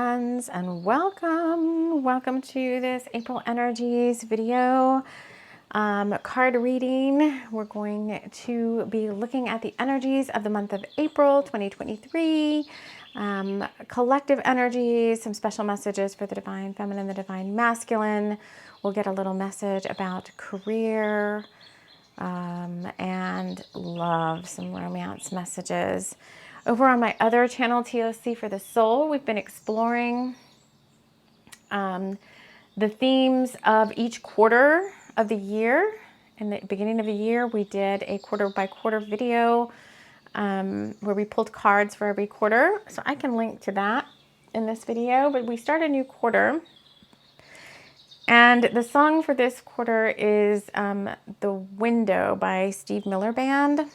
ones, and welcome to this April Energies video card reading. We're going to be looking at the energies of the month of April 2023, collective energies, some special messages for the Divine Feminine, the Divine Masculine. We'll get a little message about career and love, some romance messages. Over on my other channel, TOC for the Soul, we've been exploring the themes of each quarter of the year. In the beginning of the year, we did a quarter by quarter video where we pulled cards for every quarter. So I can link to that in this video, but we start a new quarter. And the song for this quarter is The Window by Steve Miller Band.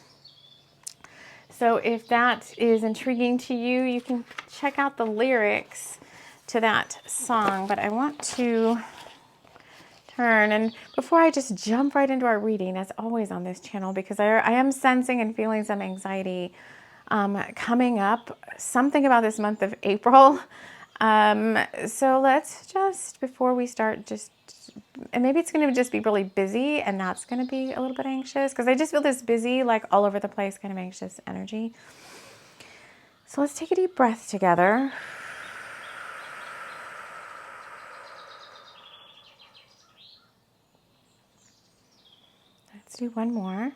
So if that is intriguing to you, you can check out the lyrics to that song. But I want to turn, and before I just jump right into our reading, as always on this channel, because I am sensing and feeling some anxiety coming up, something about this month of April. So let's just, before we start, and maybe it's going to just be really busy, and that's going to be a little bit anxious, because I just feel this busy, like all over the place, kind of anxious energy. So let's take a deep breath together. Let's do one more.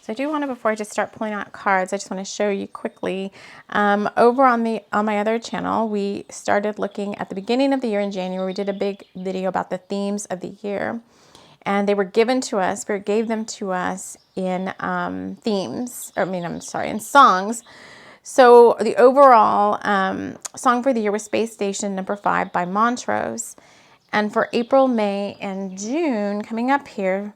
So I do want to, before I just start pulling out cards, I just want to show you quickly. Over on my other channel, we started looking at the beginning of the year in January. We did a big video about the themes of the year, and they were given to us. Spirit gave them to us in in songs. So the overall song for the year was Space Station number 5 by Montrose, and for April, May, and June coming up here,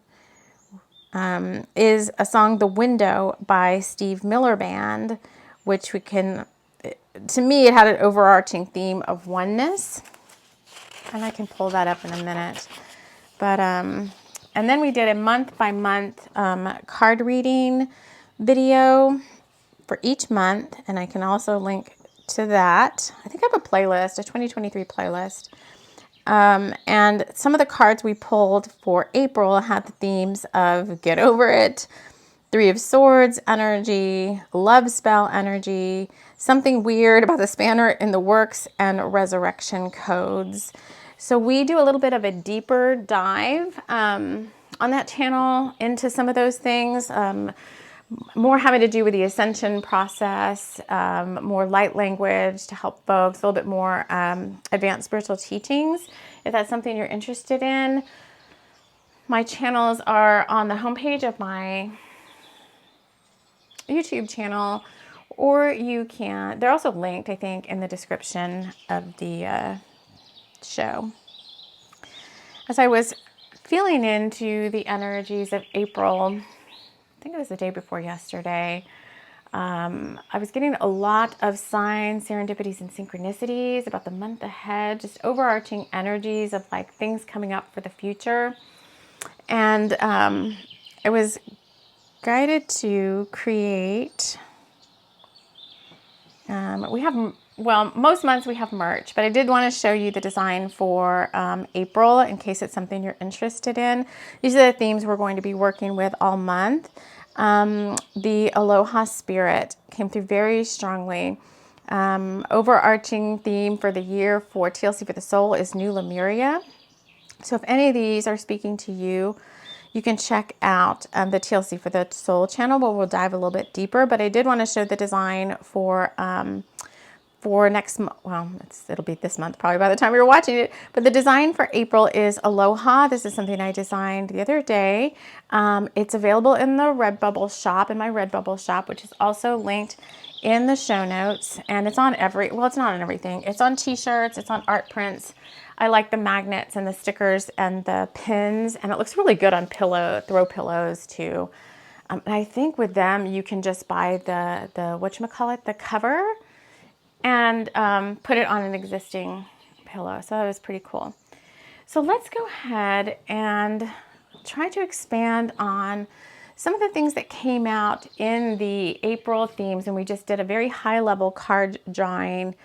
is a song, The Window by Steve Miller Band, which we can, to me, it had an overarching theme of oneness. And I can pull that up in a minute. But, and then we did a month by month card reading video for each month. And I can also link to that. I think I have a playlist, a 2023 playlist. And some of the cards we pulled for April had the themes of get over it, 3 of Swords energy, love spell energy, something weird about the spanner in the works, and resurrection codes. So we do a little bit of a deeper dive on that channel into some of those things. More having to do with the ascension process, more light language to help folks, a little bit more advanced spiritual teachings. If that's something you're interested in, my channels are on the homepage of my YouTube channel, or you can, they're also linked, I think, in the description of the show. As I was feeling into the energies of April, I think it was the day before yesterday, I was getting a lot of signs, serendipities, and synchronicities about the month ahead, just overarching energies of like things coming up for the future. And I was guided to create, most months we have merch, but I did want to show you the design for April in case it's something you're interested in. These are the themes we're going to be working with all month. The Aloha Spirit came through very strongly. Overarching theme for the year for TLC for the Soul is New Lemuria. So if any of these are speaking to you, you can check out the TLC for the Soul channel, where we'll dive a little bit deeper. But I did want to show the design for next month. Well, it'll be this month probably by the time you're watching it. But the design for April is Aloha. This is something I designed the other day. It's available in the REDBUBBLE shop, in my REDBUBBLE shop, which is also linked in the show notes. And it's on it's not on everything. It's on t-shirts, it's on art prints. I like the magnets and the stickers and the pins, and it looks really good on throw pillows too. And I think with them, you can just buy the the cover, and put it on an existing pillow. So that was pretty cool. So let's go ahead and try to expand on some of the things that came out in the April themes. And we just did a very high level card drawing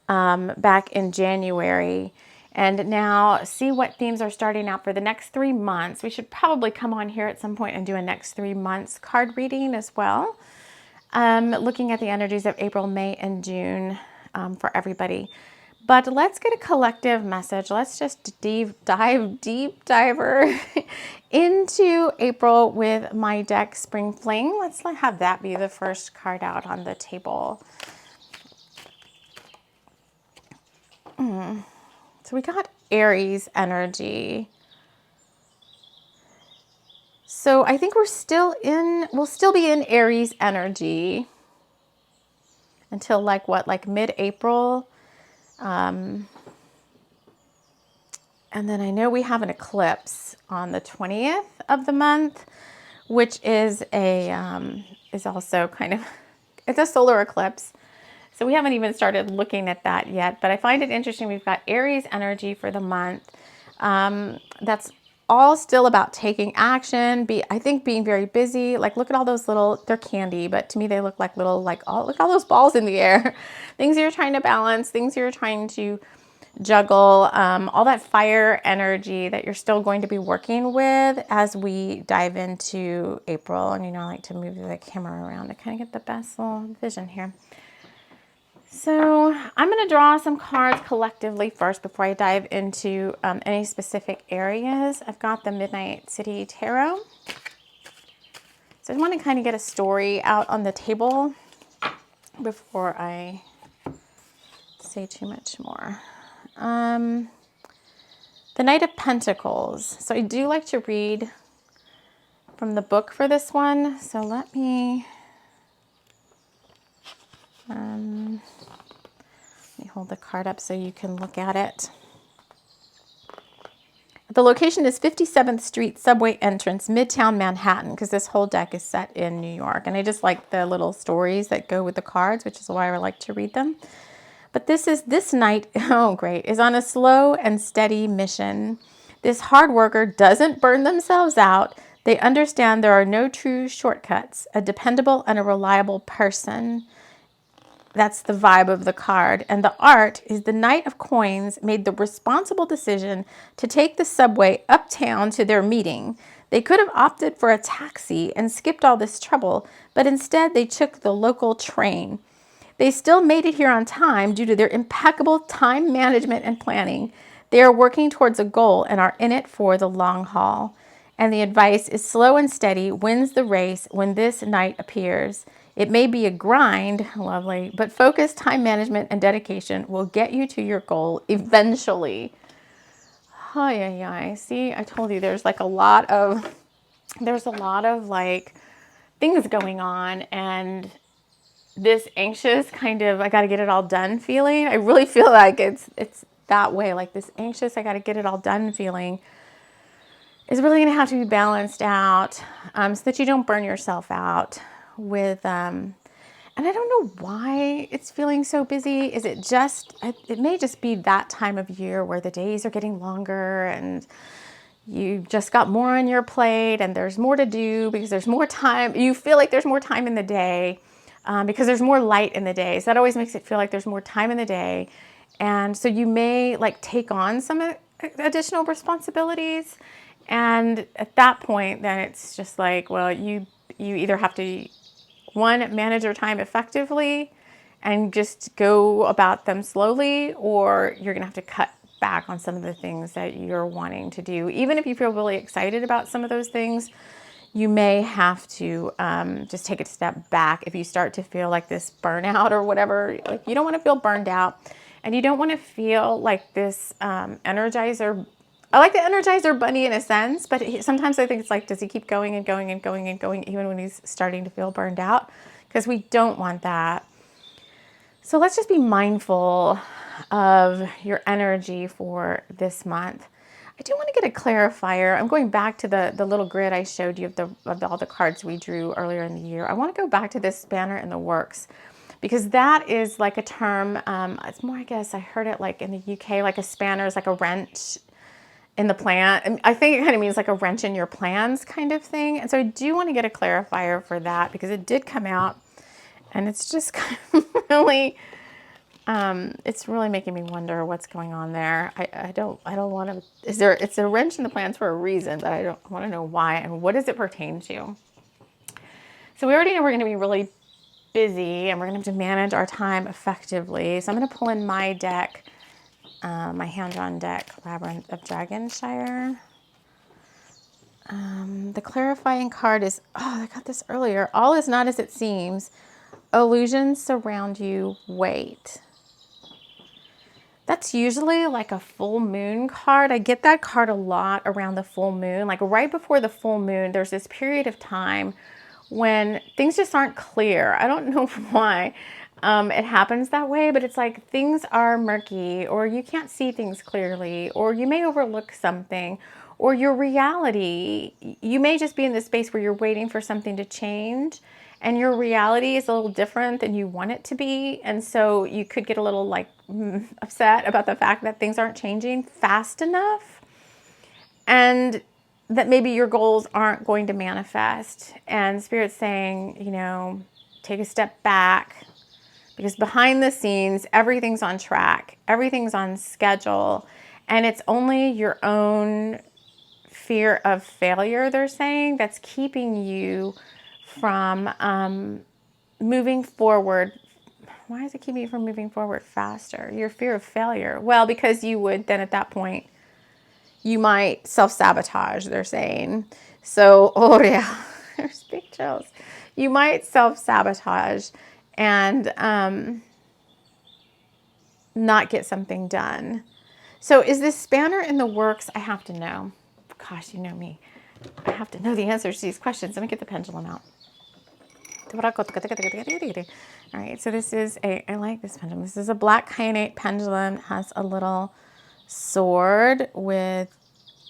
back in January. And now see what themes are starting out for the next 3 months. We should probably come on here at some point and do a next 3 months card reading as well. Looking at the energies of April, May, and June for everybody. But let's get a collective message. Let's just deep diver into April with my deck Spring Fling. Let's have that be the first card out on the table. So we got Aries energy. So I think we'll still be in Aries energy until like mid-April. And then I know we have an eclipse on the 20th of the month, which is also kind of, it's a solar eclipse. So we haven't even started looking at that yet, but I find it interesting. We've got Aries energy for the month. That's all still about taking action. I think being very busy. Like, look at all those little, they're candy, but to me they look like little, look at all those balls in the air. Things you're trying to balance, things you're trying to juggle, all that fire energy that you're still going to be working with as we dive into April. And I like to move the camera around to kind of get the best little vision here. So I'm going to draw some cards collectively first before I dive into any specific areas. I've got the Midnight City Tarot. So I want to kind of get a story out on the table before I say too much more. The Knight of Pentacles. So I do like to read from the book for this one. So let me hold the card up so you can look at it. The location is 57th Street subway entrance, Midtown Manhattan, because this whole deck is set in New York. And I just like the little stories that go with the cards, which is why I like to read them. But this knight, oh great, is on a slow and steady mission. This hard worker doesn't burn themselves out. They understand there are no true shortcuts, a dependable and a reliable person. That's the vibe of the card. And the art is the Knight of Coins made the responsible decision to take the subway uptown to their meeting. They could have opted for a taxi and skipped all this trouble, but instead they took the local train. They still made it here on time due to their impeccable time management and planning. They are working towards a goal and are in it for the long haul. And the advice is slow and steady wins the race when this knight appears. It may be a grind, lovely, but focus, time management, and dedication will get you to your goal eventually. See, I told you there's a lot of like things going on, and this anxious kind of, I got to get it all done feeling. I really feel like it's that way, like this anxious, I got to get it all done feeling is really going to have to be balanced out so that you don't burn yourself out with, and I don't know why it's feeling so busy. Is it just, it may just be that time of year where the days are getting longer and you just got more on your plate and there's more to do because there's more time. You feel like there's more time in the day because there's more light in the day. So that always makes it feel like there's more time in the day. And so you may like take on some additional responsibilities. And at that point, then it's just like, well, you either have to, one, manage your time effectively and just go about them slowly, or you're going to have to cut back on some of the things that you're wanting to do. Even if you feel really excited about some of those things, you may have to just take a step back if you start to feel like this burnout or whatever. Like, you don't want to feel burned out, and you don't want to feel like this energizer. I like the Energizer Bunny in a sense, but sometimes I think it's like, does he keep going and going and going and going even when he's starting to feel burned out? Because we don't want that. So let's just be mindful of your energy for this month. I do want to get a clarifier. I'm going back to the little grid I showed you of all the cards we drew earlier in the year. I want to go back to this spanner in the works, because that is like a term. It's more, I guess, I heard it like in the UK, like a spanner is like a wrench. in the plan. And I think it kind of means like a wrench in your plans kind of thing. And so I do want to get a clarifier for that because it did come out and it's just kind of really, it's really making me wonder what's going on there. I don't want to, it's a wrench in the plans for a reason, but I don't want to know why and what does it pertain to? So we already know we're going to be really busy and we're going to have to manage our time effectively. So I'm going to pull in my deck, my hand-drawn deck, Labyrinth of Dragonshire. The clarifying card is, oh, I got this earlier. All is not as it seems. Illusions surround you. Wait. That's usually like a full moon card. I get that card a lot around the full moon. Like right before the full moon, there's this period of time when things just aren't clear. I don't know why it happens that way, but it's like things are murky, or you can't see things clearly, or you may overlook something, or your reality, you may just be in this space where you're waiting for something to change and your reality is a little different than you want it to be. And so you could get a little like upset about the fact that things aren't changing fast enough and that maybe your goals aren't going to manifest. And Spirit's saying, you know, take a step back because behind the scenes, everything's on track, everything's on schedule, and it's only your own fear of failure, they're saying, that's keeping you from moving forward. Why is it keeping you from moving forward faster? Your fear of failure. Well, because you would then at that point, you might self-sabotage, they're saying. So, oh yeah, there's big chills. You might self-sabotage and not get something done. So is this spanner in the works? I have to know. Gosh, you know me. I have to know the answers to these questions. Let me get the pendulum out. All right, so this is I like this pendulum. This is a black kyanite pendulum. It has a little sword with,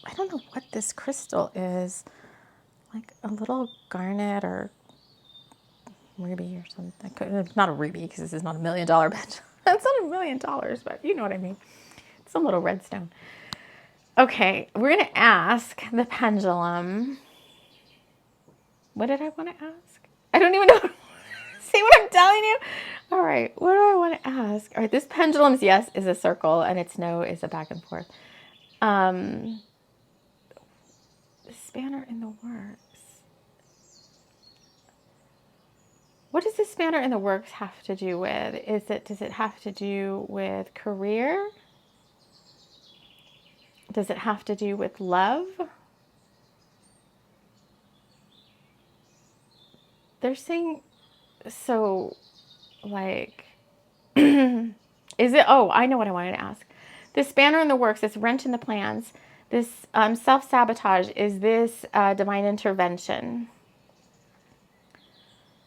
I don't know what this crystal is, like a little garnet or ruby or something. It's not a ruby because this is not $1 million pendulum. It's not $1 million, but you know what I mean. It's some little red stone. Okay, we're going to ask the pendulum. What did I want to ask? I don't even know. See what I'm telling you? All right, what do I want to ask? All right, this pendulum's yes is a circle and its no is a back and forth. The spanner in the works. What does this spanner in the works have to do with? Does it have to do with career? Does it have to do with love? They're saying, so like, is it, oh, I know what I wanted to ask. This spanner in the works, this wrench in the plans, this self-sabotage, is this divine intervention?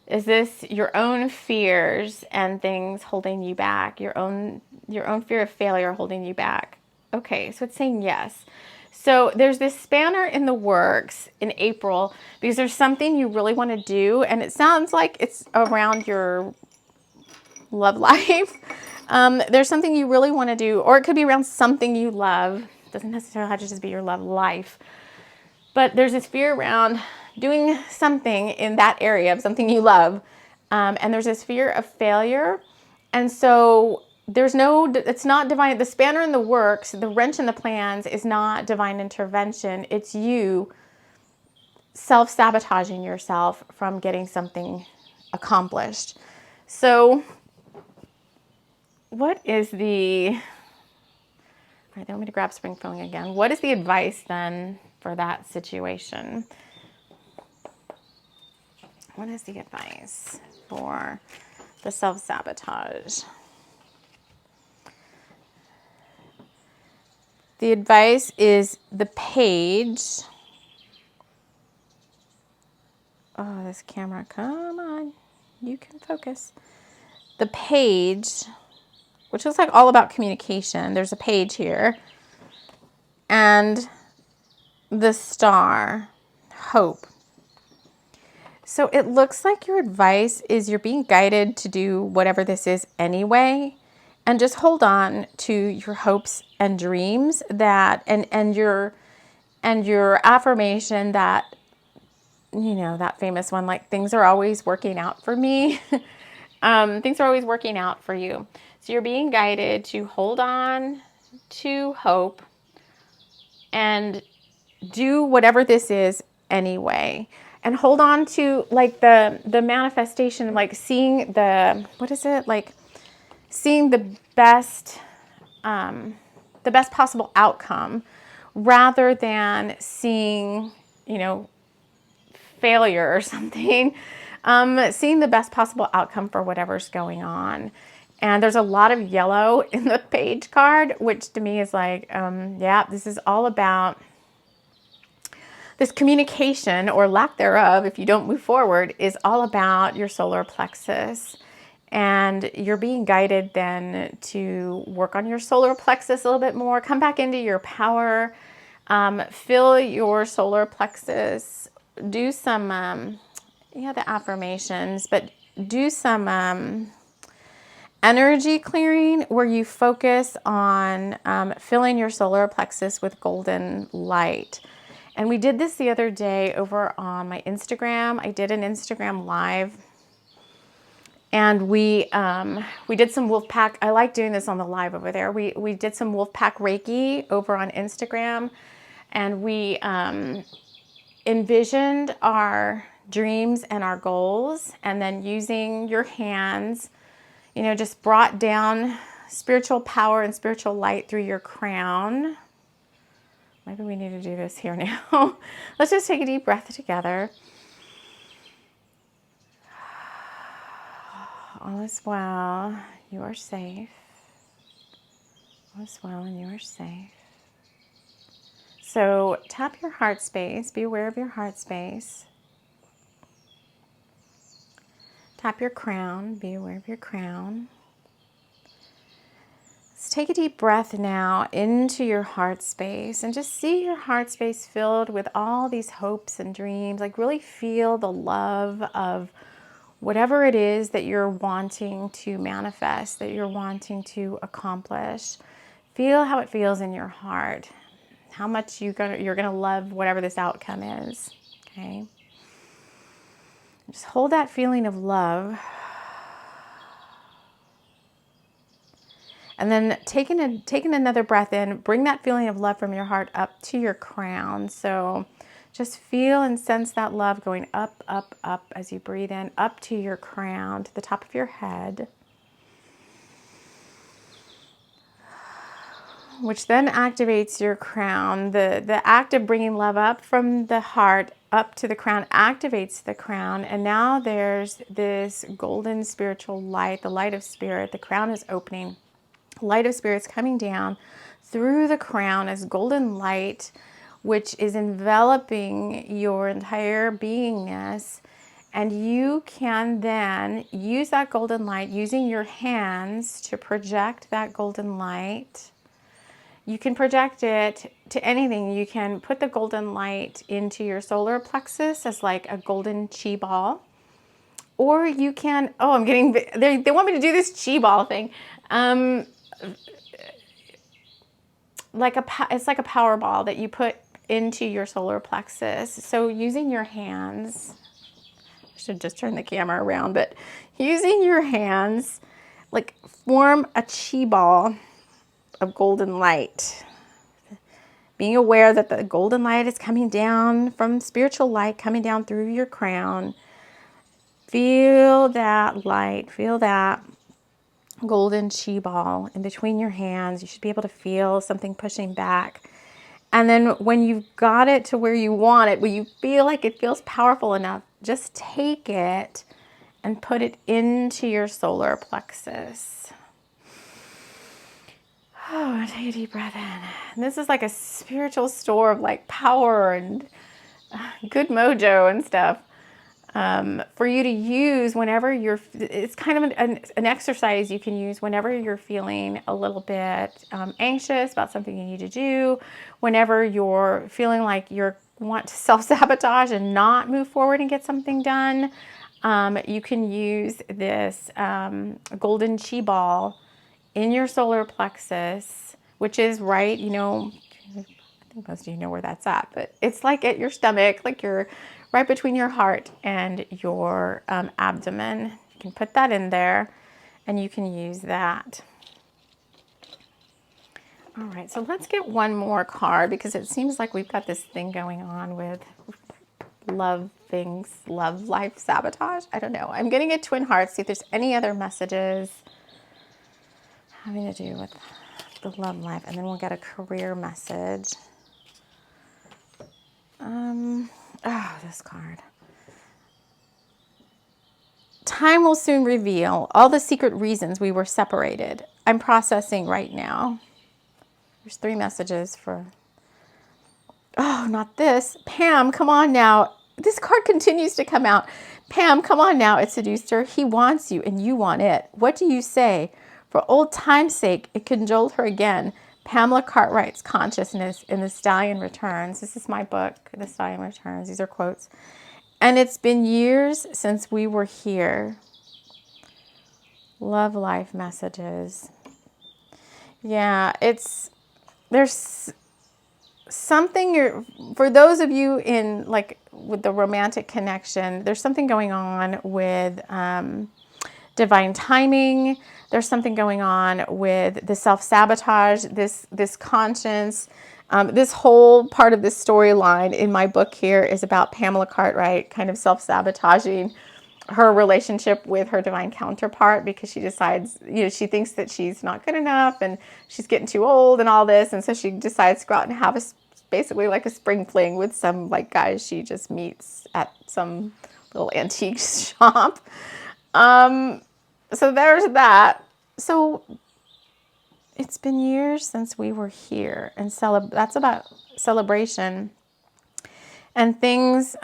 Is this your own fears and things holding you back? Your own fear of failure holding you back? Okay, so it's saying yes. So there's this spanner in the works in April because there's something you really want to do, and it sounds like it's around your love life. There's something you really want to do, or it could be around something you love. It doesn't necessarily have to just be your love life. But there's this fear around doing something in that area of something you love. And there's this fear of failure. And so it's not divine. The spanner in the works, the wrench in the plans is not divine intervention. It's you self-sabotaging yourself from getting something accomplished. So what is the, all right, they want me to grab spring filling again. What is the advice then for that situation? What is the advice for the self-sabotage? The advice is the page. Oh, this camera, come on. You can focus. The page, which looks like all about communication. There's a page here. And the star, hope. So it looks like your advice is you're being guided to do whatever this is anyway. and just hold on to your hopes and dreams that, and your affirmation that, you know, that famous one, like, things are always working out for me. Things are always working out for you. So you're being guided to hold on to hope and do whatever this is anyway. And hold on to, like, the manifestation, like seeing the, what is it? Like seeing the best possible outcome rather than seeing, you know, failure or something. Seeing the best possible outcome for whatever's going on. And there's a lot of yellow in the page card, which to me is like, yeah, this is all about this communication, or lack thereof, if you don't move forward, is all about your solar plexus. And you're being guided then to work on your solar plexus a little bit more. Come back into your power. Fill your solar plexus. Do some, the affirmations, but do some energy clearing where you focus on filling your solar plexus with golden light. And we did this the other day over on my Instagram. I did an Instagram live, and we did some Wolfpack. I like doing this on the live over there. We did some Wolfpack Reiki over on Instagram, and we envisioned our dreams and our goals, and then using your hands, you know, just brought down spiritual power and spiritual light through your crown. Maybe we need to do this here now. Let's just take a deep breath together. All is well. You are safe. All is well and you are safe. So tap your heart space. Be aware of your heart space. Tap your crown. Be aware of your crown. Let's take a deep breath now into your heart space and just see your heart space filled with all these hopes and dreams. Like, really feel the love of whatever it is that you're wanting to manifest, that you're wanting to accomplish. Feel how it feels in your heart. How much you're gonna love whatever this outcome is. Okay. Just hold that feeling of love. And then taking another breath in, bring that feeling of love from your heart up to your crown. So just feel and sense that love going up, up, up as you breathe in, up to your crown, to the top of your head. Which then activates your crown. The act of bringing love up from the heart up to the crown activates the crown. And now there's this golden spiritual light, the light of spirit. The crown is opening. Light of spirit's coming down through the crown as golden light, which is enveloping your entire beingness. And you can then use that golden light, using your hands to project that golden light. You can project it to anything. You can put the golden light into your solar plexus as like a golden chi ball. Or you can, oh, I'm getting, they want me to do this chi ball thing. It's like a power ball that you put into your solar plexus. So using your hands, I should just turn the camera around, but using your hands, like, form a chi ball of golden light. Being aware that the golden light is coming down from spiritual light, coming down through your crown. Feel that light, feel that golden chi ball in between your hands. You should be able to feel something pushing back. And then when you've got it to where you want it, when you feel like it feels powerful enough, just take it and put it into your solar plexus. Oh, take a deep breath in. And this is like a spiritual store of like power and good mojo and stuff. For you to use whenever it's kind of an exercise you can use whenever you're feeling a little bit anxious about something you need to do, whenever you're feeling like you want to self-sabotage and not move forward and get something done. You can use this golden chi ball in your solar plexus, which is right, you know, I think most of you know where that's at, but it's like at your stomach, like you're right between your heart and your abdomen. You can put that in there and you can use that. All right, so let's get one more card because it seems like we've got this thing going on with love things, love life sabotage. I don't know. I'm getting a Twin Hearts, see if there's any other messages having to do with the love life, and then we'll get a career message. Oh, this card. Time will soon reveal all the secret reasons we were separated. I'm processing right now. There's 3 messages for, oh, not this. Pam, come on now. This card continues to come out. Pam, come on now. It seduced her. He wants you and you want it. What do you say? For old time's sake, it cajoled her again. Pamela Cartwright's Consciousness in The Stallion Returns. This is my book, The Stallion Returns. These are quotes. And it's been years since we were here. Love life messages. Yeah, there's something for those of you in like with the romantic connection, there's something going on with divine timing. There's something going on with the self-sabotage, this conscience. This whole part of this storyline in my book here is about Pamela Cartwright kind of self-sabotaging her relationship with her divine counterpart because she decides, you know, she thinks that she's not good enough and she's getting too old and all this. And so she decides to go out and have basically like a spring fling with some like guys she just meets at some little antique shop. So there's that. So it's been years since we were here, and that's about celebration and things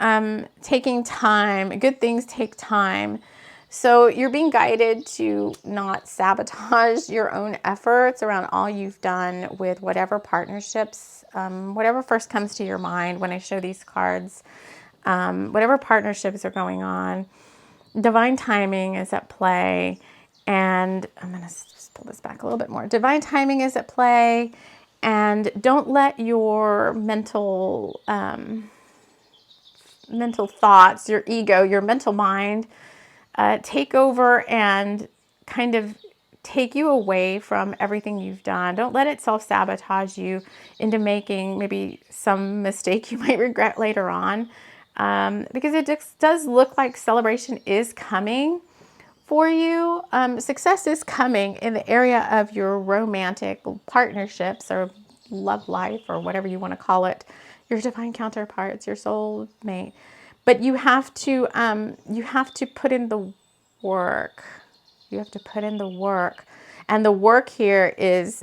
taking time. Good things take time. So you're being guided to not sabotage your own efforts around all you've done with whatever partnerships, whatever first comes to your mind when I show these cards, whatever partnerships are going on. Divine timing is at play, and I'm going to just pull this back a little bit more. Divine timing is at play, and don't let your mental thoughts, your ego, your mental mind take over and kind of take you away from everything you've done. Don't let it self-sabotage you into making maybe some mistake you might regret later on. Because it just does look like celebration is coming for you. Success is coming in the area of your romantic partnerships or love life or whatever you want to call it, your divine counterparts, your soul mate. But you have to put in the work. You have to put in the work, and the work here is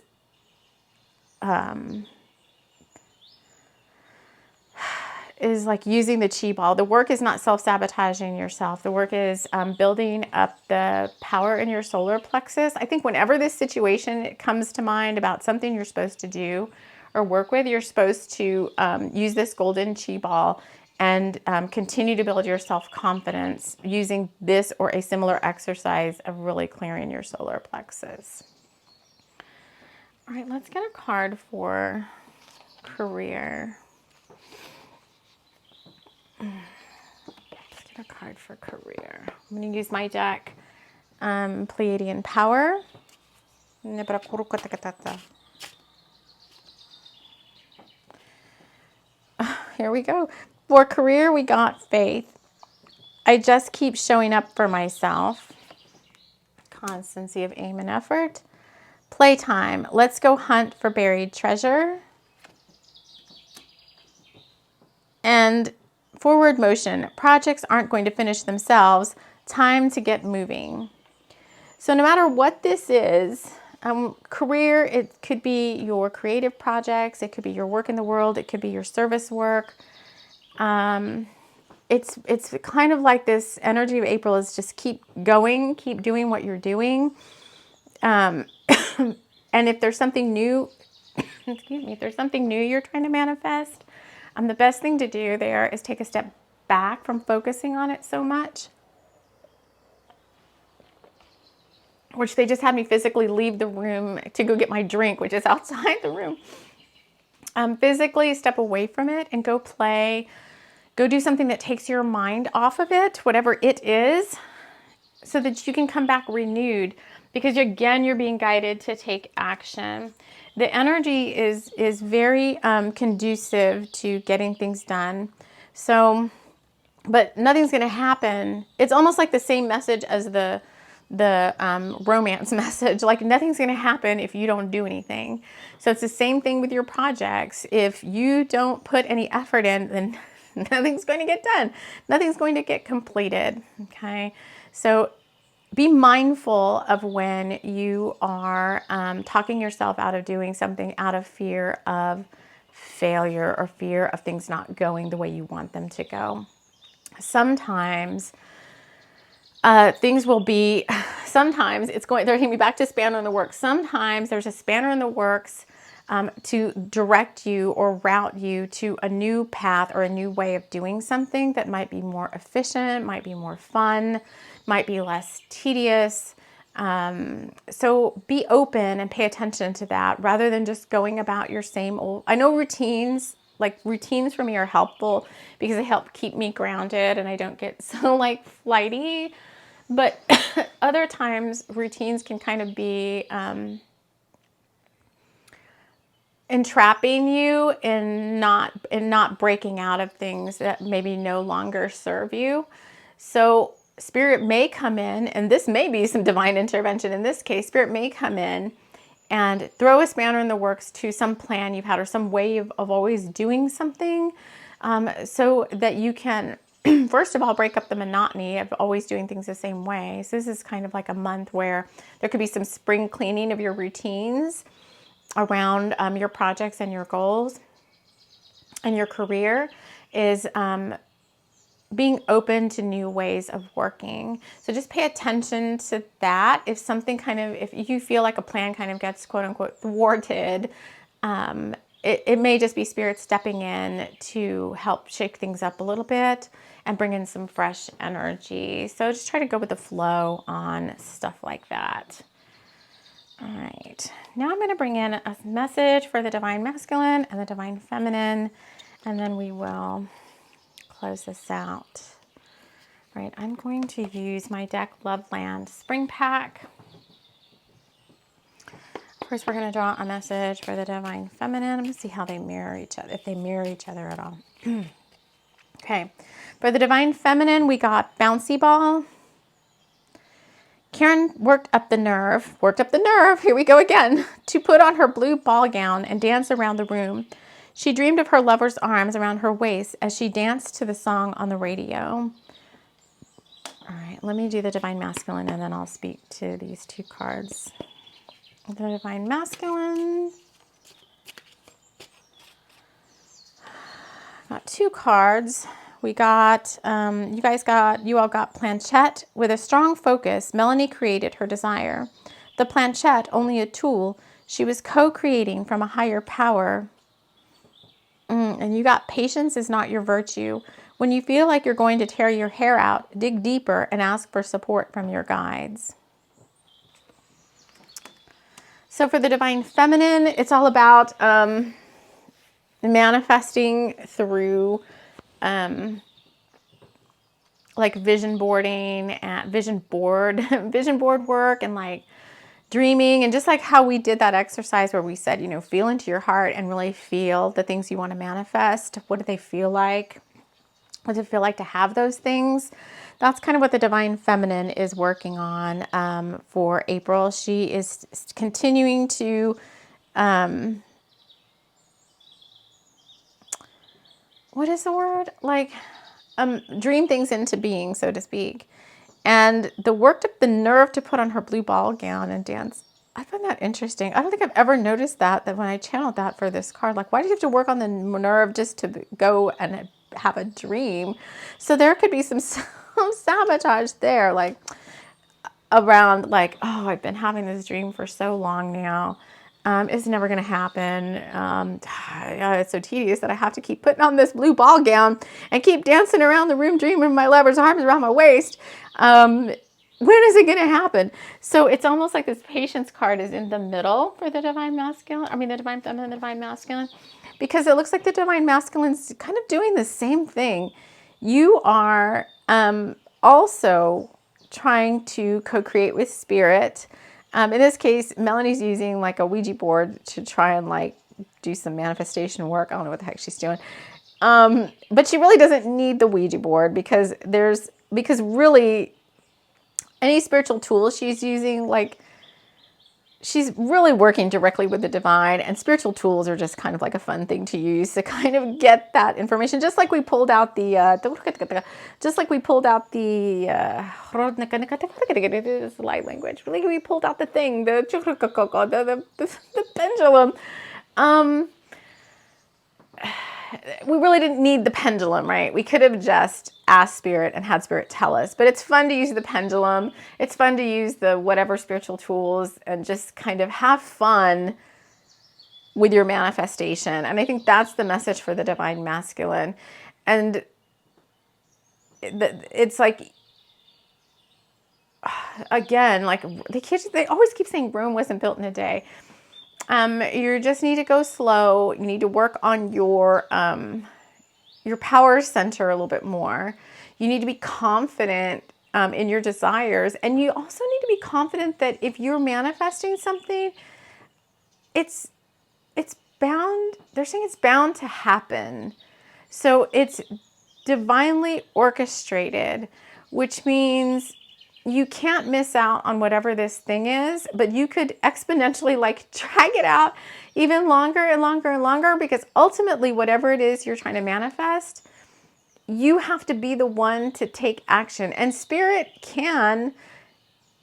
like using the chi ball. The work is not self-sabotaging yourself. The work is building up the power in your solar plexus. I think whenever this situation comes to mind about something you're supposed to do or work with, you're supposed to use this golden chi ball and continue to build your self-confidence using this or a similar exercise of really clearing your solar plexus. All right, let's get a card for career. Let's get a card for career. I'm going to use my deck, Pleiadian Power. Here we go. For career, we got faith. I just keep showing up for myself. Constancy of aim and effort. Playtime. Let's go hunt for buried treasure. And forward motion. Projects aren't going to finish themselves. Time to get moving. So no matter what this is, career, it could be your creative projects. It could be your work in the world. It could be your service work. It's kind of like this energy of April is just keep going, keep doing what you're doing. And if there's something new, excuse me, if there's something new you're trying to manifest, the best thing to do there is take a step back from focusing on it so much which they just had me physically leave the room to go get my drink, which is outside the room. Physically step away from it and go play. Go do something that takes your mind off of it, whatever it is, so that you can come back renewed, because again, you're being guided to take action. The energy is very conducive to getting things done. So, but nothing's going to happen. It's almost like the same message as the romance message. Like nothing's going to happen if you don't do anything. So it's the same thing with your projects. If you don't put any effort in, then nothing's going to get done. Nothing's going to get completed. Okay. So be mindful of when you are talking yourself out of doing something out of fear of failure or fear of things not going the way you want them to go. Sometimes things will be, sometimes it's going, they're taking me back to spanner in the works. Sometimes there's a spanner in the works to direct you or route you to a new path or a new way of doing something that might be more efficient, might be more fun, might be less tedious. So be open and pay attention to that rather than just going about your same old. I know routines, like routines for me are helpful because they help keep me grounded and I don't get so like flighty. But other times routines can kind of be entrapping you in not breaking out of things that maybe no longer serve you. So Spirit may come in, and this may be some divine intervention in this case. Spirit may come in and throw a spanner in the works to some plan you've had or some way of always doing something, so that you can, first of all, break up the monotony of always doing things the same way. So this is kind of like a month where there could be some spring cleaning of your routines around your projects and your goals. And your career is being open to new ways of working. So just pay attention to that. If something kind of, if you feel like a plan kind of gets quote unquote thwarted, it may just be Spirit stepping in to help shake things up a little bit and bring in some fresh energy. So just try to go with the flow on stuff like that. All right, now I'm going to bring in a message for the Divine Masculine and the Divine Feminine, and then we will close this out. All right, I'm going to use my deck Loveland Spring Pack. First, we're going to draw a message for the Divine Feminine. I'm going to see how they mirror each other, if they mirror each other at all. Okay, for the Divine Feminine, we got Bouncy Ball. Karen worked up the nerve, here we go again, to put on her blue ball gown and dance around the room. She dreamed of her lover's arms around her waist as she danced to the song on the radio. All right, let me do the Divine Masculine and then I'll speak to these two cards. The Divine Masculine. Got two cards. We got, you all got Planchette. With a strong focus, Melanie created her desire. The Planchette, only a tool, she was co-creating from a higher power. And you got Patience is not your virtue. When you feel like you're going to tear your hair out, dig deeper and ask for support from your guides. So for the Divine Feminine, it's all about manifesting through like vision boarding and vision board work and like dreaming, and just like how we did that exercise where we said, you know, feel into your heart and really feel the things you want to manifest. What do they feel like? What does it feel like to have those things? That's kind of what the Divine Feminine is working on for April. She is continuing to what is the word? Like dream things into being, so to speak. And the worked up the nerve to put on her blue ball gown and dance. I find that interesting. I don't think I've ever noticed that when I channeled that for this card. Like, why do you have to work on the nerve just to go and have a dream? So there could be some sabotage there, like around like, oh, I've been having this dream for so long now. It's never going to happen. It's so tedious that I have to keep putting on this blue ball gown and keep dancing around the room dreaming my lover's arms around my waist. when is it going to happen? So it's almost like this patience card is in the middle for the divine masculine. I mean, the divine feminine, the divine masculine, because it looks like the divine masculine's kind of doing the same thing. You are also trying to co-create with spirit. In this case, Melanie's using like a Ouija board to try and like do some manifestation work. I don't know what the heck she's doing. But she really doesn't need the Ouija board because really any spiritual tools she's using, like she's really working directly with the divine, and spiritual tools are just kind of like a fun thing to use to kind of get that information. Just like we pulled out the light language. We pulled out the thing, the pendulum. We really didn't need the pendulum, right? We could have just asked spirit and had spirit tell us, but it's fun to use the pendulum. It's fun to use the whatever spiritual tools and just kind of have fun with your manifestation. And I think that's the message for the divine masculine. And it's like, again, like they always keep saying Rome wasn't built in a day. You just need to go slow. You need to work on your power center a little bit more. You need to be confident in your desires. And you also need to be confident that if you're manifesting something, it's bound, they're saying it's bound to happen. So it's divinely orchestrated, which means you can't miss out on whatever this thing is, but you could exponentially like drag it out even longer and longer and longer, because ultimately whatever it is you're trying to manifest, you have to be the one to take action. And spirit can,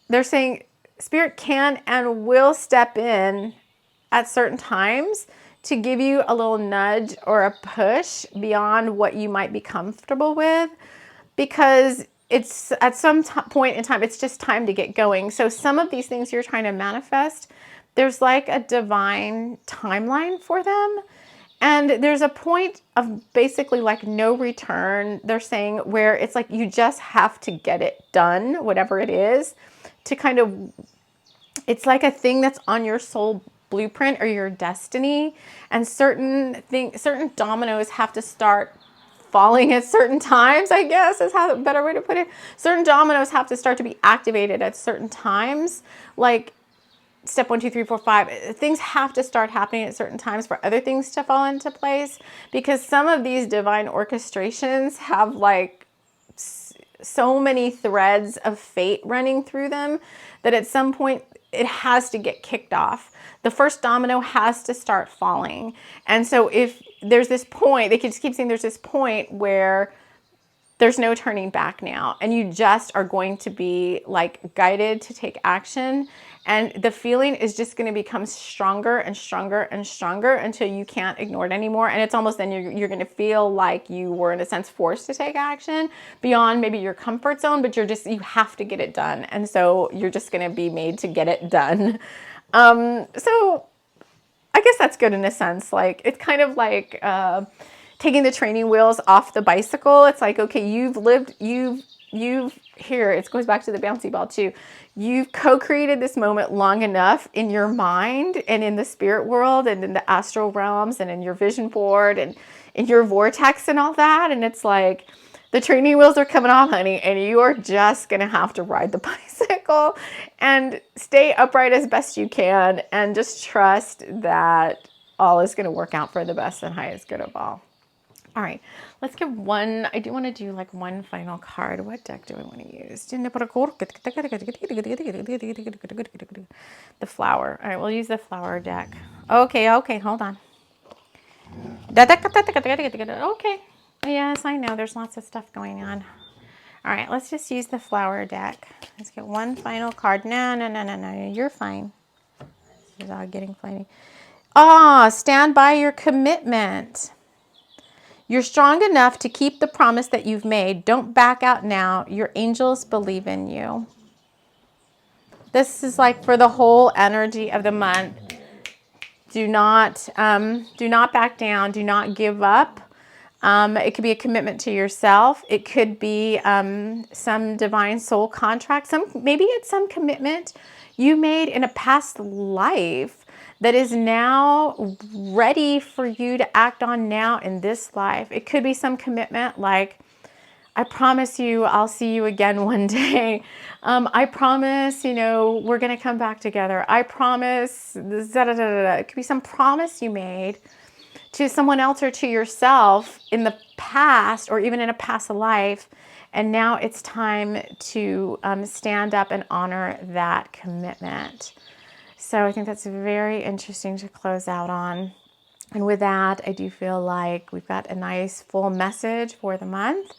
they're saying spirit can and will step in at certain times to give you a little nudge or a push beyond what you might be comfortable with, because it's at some point in time, it's just time to get going. So some of these things you're trying to manifest, there's like a divine timeline for them. And there's a point of basically like no return, they're saying, where it's like you just have to get it done, whatever it is, to kind of, it's like a thing that's on your soul blueprint or your destiny. And certain dominoes have to start falling at certain times, I guess is how a better way to put it. Certain dominoes have to start to be activated at certain times, like step 1, 2, 3, 4, 5. Things have to start happening at certain times for other things to fall into place, because some of these divine orchestrations have like so many threads of fate running through them that at some point it has to get kicked off. The first domino has to start falling. And so if there's this point, they can just keep saying there's this point where there's no turning back now, and you just are going to be like guided to take action. And the feeling is just going to become stronger and stronger and stronger until you can't ignore it anymore. And it's almost then you're going to feel like you were in a sense forced to take action beyond maybe your comfort zone, but you have to get it done. And so you're just going to be made to get it done. So I guess that's good in a sense. Like it's kind of like taking the training wheels off the bicycle. It's like, okay, it goes back to the bouncy ball too. You've co-created this moment long enough in your mind and in the spirit world and in the astral realms and in your vision board and in your vortex and all that. And it's like, the training wheels are coming off, honey, and you are just going to have to ride the bicycle and stay upright as best you can and just trust that all is going to work out for the best and highest good of all. All right, let's get one. I do want to do like one final card. What deck do I want to use? The flower. All right, we'll use the flower deck. Okay, hold on. Okay. Yes, I know. There's lots of stuff going on. All right, let's just use the flower deck. Let's get one final card. No. You're fine. This is all getting funny. Stand by your commitment. You're strong enough to keep the promise that you've made. Don't back out now. Your angels believe in you. This is like for the whole energy of the month. Do not back down. Do not give up. It could be a commitment to yourself. It could be some divine soul contract. Maybe it's some commitment you made in a past life that is now ready for you to act on now in this life. It could be some commitment like, I promise you I'll see you again one day. I promise, we're going to come back together. I promise, da, da, da, da, da. It could be some promise you made to someone else or to yourself in the past or even in a past life. And now it's time to stand up and honor that commitment. So I think that's very interesting to close out on. And with that, I do feel like we've got a nice full message for the month.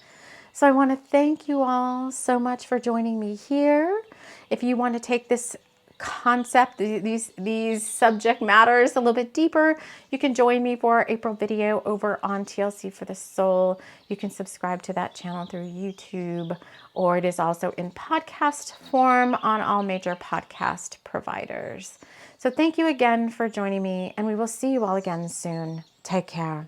So I want to thank you all so much for joining me here. If you want to take this concept, these subject matters a little bit deeper, you can join me for our April video over on TLC for the Soul. You can subscribe to that channel through YouTube, or it is also in podcast form on all major podcast providers. So thank you again for joining me, and we will see you all again soon. Take care.